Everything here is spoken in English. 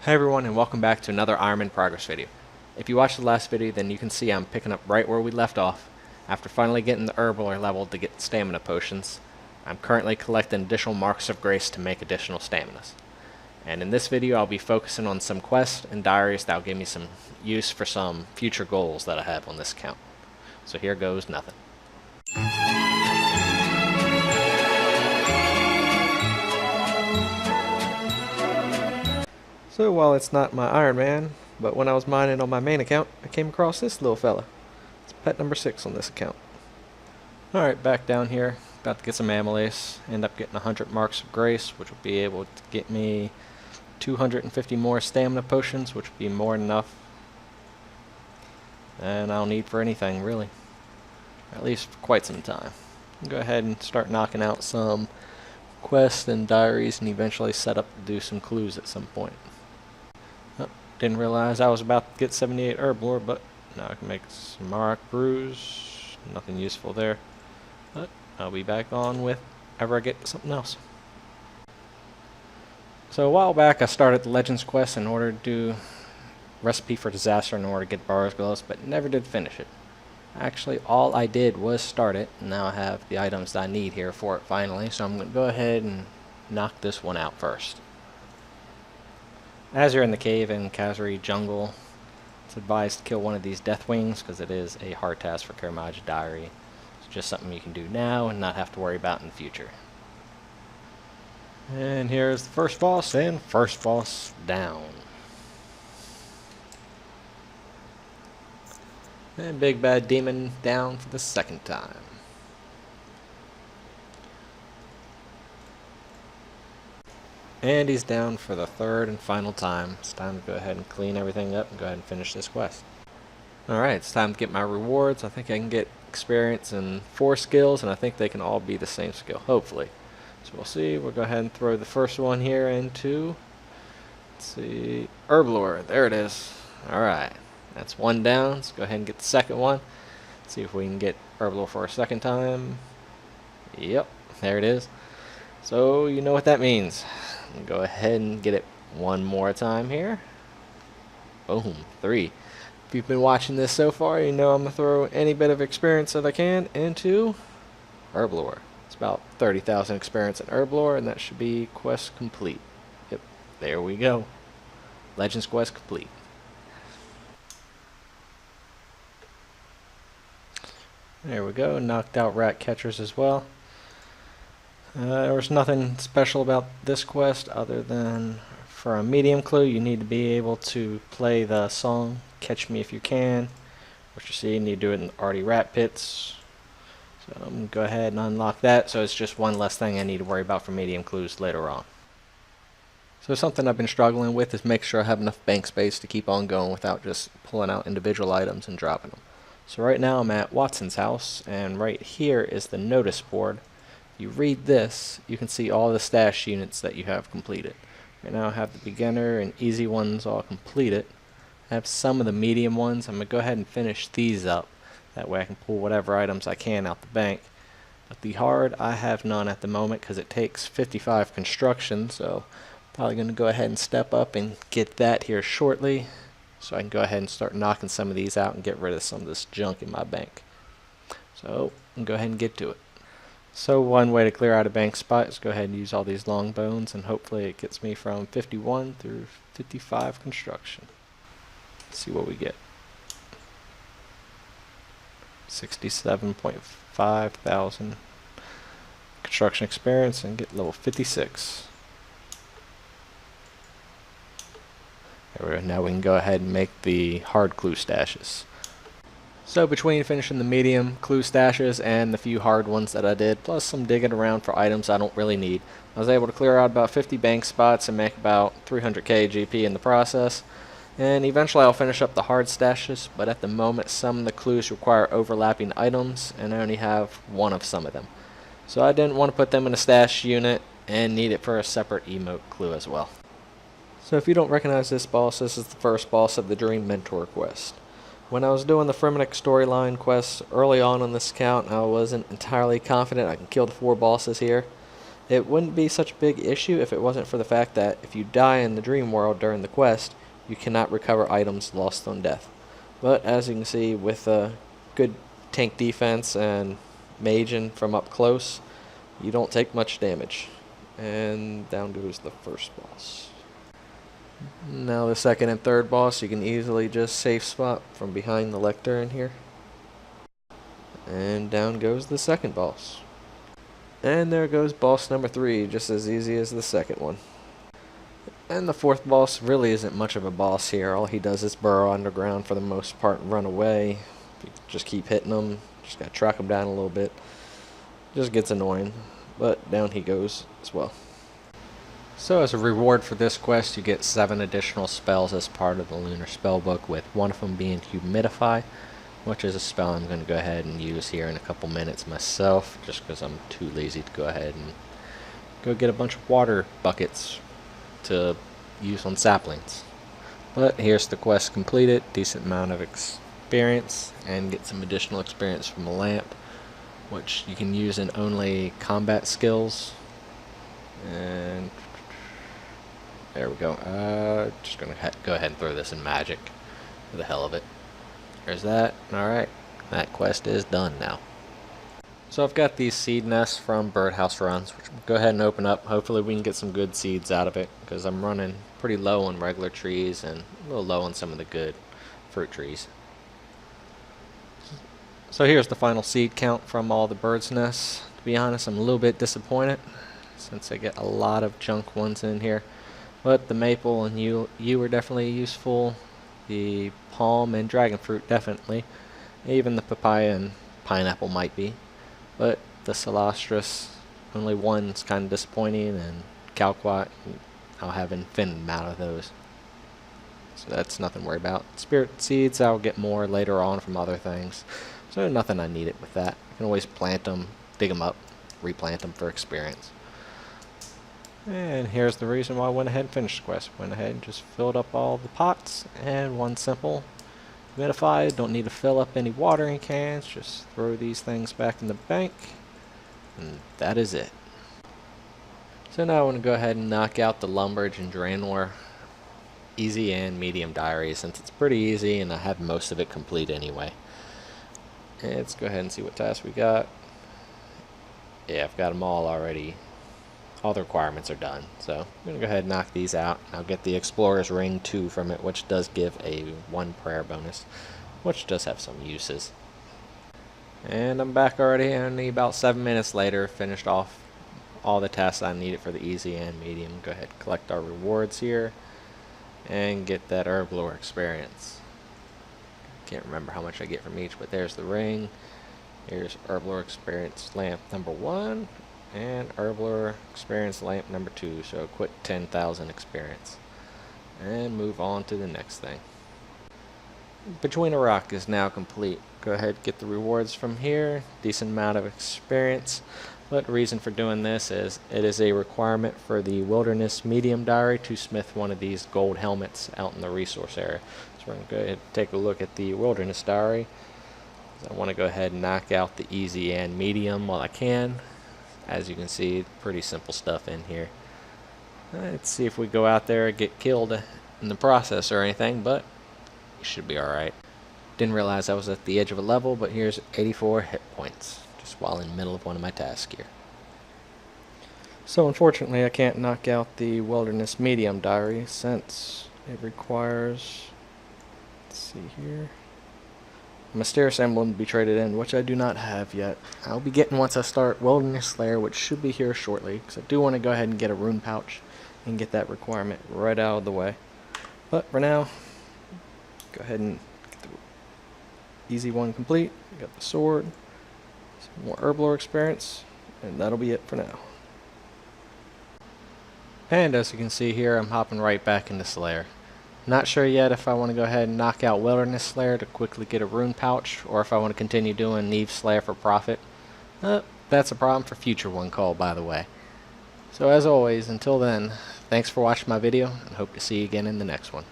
Hey everyone, and welcome back to another Ironman progress video. If you watched the last video, then you can see I'm picking up right where we left off. After finally getting the herbal leveled to get stamina potions, I'm currently collecting additional marks of grace to make additional staminas. And in this video I'll be focusing on some quests and diaries that'll give me some use for some future goals that I have on this account. So here goes nothing. So while it's not my Ironman, but when I was mining on my main account, I came across this little fella. It's pet number 6 on this account. Alright, back down here, about to get some amylase, end up getting 100 marks of grace, which will be able to get me 250 more stamina potions, which will be more than enough than I'll need for anything, really. At least for quite some time. Go ahead and start knocking out some quests and diaries and eventually set up to do some clues at some point. Didn't realize I was about to get 78 herb lore, but now I can make some Marak brews. Nothing useful there. But I'll be back on with ever I get something else. So a while back I started the Legends quest in order to do Recipe for Disaster in order to get Bar's Gloves, but never did finish it. Actually, all I did was start it, and now I have the items that I need here for it finally, so I'm going to go ahead and knock this one out first. As you're in the cave in Kazari Jungle, it's advised to kill one of these death wings because it is a hard task for Karamaj Diary. It's just something you can do now and not have to worry about in the future. And here's the first boss, and first boss down. And Big Bad Demon down for the second time. And he's down for the third and final time. It's time to go ahead and clean everything up and go ahead and finish this quest. Alright, it's time to get my rewards. I think I can get experience in 4 skills, and I think they can all be the same skill, hopefully. So we'll see. We'll go ahead and throw the first one here into, let's see, herb lore. There it is. Alright, that's one down. Let's go ahead and get the second one. See if we can get herb lore for a second time. Yep, there it is. So you know what that means. Go ahead and get it one more time here. Boom, 3. If you've been watching this so far, you know I'm going to throw any bit of experience that I can into herb lore. It's about 30,000 experience in herb lore, and that should be quest complete. Yep, there we go. Legends quest complete. There we go, knocked out rat catchers as well. There was nothing special about this quest other than for a medium clue you need to be able to play the song Catch Me If You Can, which you see you need to do it in the Arty Rat Pits. So I'm going to go ahead and unlock that, so it's just one less thing I need to worry about for medium clues later on. So something I've been struggling with is make sure I have enough bank space to keep on going without just pulling out individual items and dropping them. So right now I'm at Watson's house, and right here is the notice board. You read this, you can see all the stash units that you have completed. Right now I have the beginner and easy ones all completed. I have some of the medium ones. I'm going to go ahead and finish these up. That way I can pull whatever items I can out the bank. But the hard, I have none at the moment because it takes 55 construction, so I'm probably going to go ahead and step up and get that here shortly, so I can go ahead and start knocking some of these out and get rid of some of this junk in my bank. So I'm going to go ahead and get to it. So one way to clear out a bank spot is go ahead and use all these long bones, and hopefully it gets me from 51 through 55 construction. Let's see what we get. 67.5 thousand construction experience and get level 56. There we go. Now we can go ahead and make the hard clue stashes. So between finishing the medium clue stashes and the few hard ones that I did, plus some digging around for items I don't really need, I was able to clear out about 50 bank spots and make about 300k GP in the process. And eventually I'll finish up the hard stashes, but at the moment some of the clues require overlapping items, and I only have one of some of them. So I didn't want to put them in a stash unit and need it for a separate emote clue as well. So if you don't recognize this boss, this is the first boss of the Dream Mentor quest. When I was doing the Fremennik storyline quests early on this account, I wasn't entirely confident I can kill the 4 bosses here. It wouldn't be such a big issue if it wasn't for the fact that if you die in the dream world during the quest, you cannot recover items lost on death. But as you can see, with a good tank defense and maging from up close, you don't take much damage. And down goes the first boss. Now the second and third boss, you can easily just safe spot from behind the lectern here. And down goes the second boss. And there goes boss number 3, just as easy as the second one. And the fourth boss really isn't much of a boss here. All he does is burrow underground for the most part and run away. You just keep hitting him. Just gotta track him down a little bit. Just gets annoying. But down he goes as well. So as a reward for this quest, you get 7 additional spells as part of the Lunar Spellbook, with one of them being Humidify, which is a spell I'm going to go ahead and use here in a couple minutes myself, just because I'm too lazy to go ahead and go get a bunch of water buckets to use on saplings. But here's the quest completed, decent amount of experience, and get some additional experience from a lamp, which you can use in only combat skills. And there we go. Just going to go ahead and throw this in magic for the hell of it. There's that. Alright, that quest is done now. So I've got these seed nests from Birdhouse Runs, which we'll go ahead and open up. Hopefully we can get some good seeds out of it, because I'm running pretty low on regular trees and a little low on some of the good fruit trees. So here's the final seed count from all the bird's nests. To be honest, I'm a little bit disappointed, since I get a lot of junk ones in here. But the maple and yew are definitely useful. The palm and dragon fruit definitely. Even the papaya and pineapple might be. But the Celastris, only one's kind of disappointing, and Calquat, I'll have an infinite amount of those. So that's nothing to worry about. Spirit seeds, I'll get more later on from other things. So nothing I needed with that. I can always plant them, dig them up, replant them for experience. And here's the reason why I went ahead and finished the quest. Went ahead and just filled up all the pots, and one simple humidify. Don't need to fill up any watering cans, just throw these things back in the bank, and that is it. So now I want to go ahead and knock out the Lumbridge and Draenor easy and medium diaries, since it's pretty easy and I have most of it complete anyway. And let's go ahead and see what tasks we got. Yeah, I've got them all already. All the requirements are done, so I'm going to go ahead and knock these out. I'll get the Explorer's Ring 2 from it, which does give a 1 prayer bonus, which does have some uses. And I'm back already, only about 7 minutes later, finished off all the tasks I needed for the easy and medium. Go ahead and collect our rewards here, and get that herb lore experience. Can't remember how much I get from each, but there's the ring. Here's herb lore experience lamp number 1. And Herblore experience lamp number 2, so quit 10,000 experience. And move on to the next thing. Between a Rock is now complete. Go ahead and get the rewards from here. Decent amount of experience. But the reason for doing this is it is a requirement for the Wilderness Medium Diary to smith one of these gold helmets out in the resource area. So we're going to go ahead and take a look at the Wilderness Diary. I want to go ahead and knock out the easy and medium while I can. As you can see, pretty simple stuff in here. Let's see if we go out there and get killed in the process or anything, but you should be alright. Didn't realize I was at the edge of a level, but here's 84 hit points, just while in the middle of one of my tasks here. So unfortunately I can't knock out the Wilderness Medium Diary, since it requires, let's see here, Mysterious Emblem to be traded in, which I do not have yet. I'll be getting once I start Wilderness Slayer, which should be here shortly, because I do want to go ahead and get a rune pouch and get that requirement right out of the way. But for now, go ahead and get the easy one complete. Got the sword, some more herblore experience, and that'll be it for now. And as you can see here, I'm hopping right back into Slayer. Not sure yet if I want to go ahead and knock out Wilderness Slayer to quickly get a rune pouch, or if I want to continue doing Neve Slayer for profit. That's a problem for future OneCall, by the way. So as always, until then, thanks for watching my video, and hope to see you again in the next one.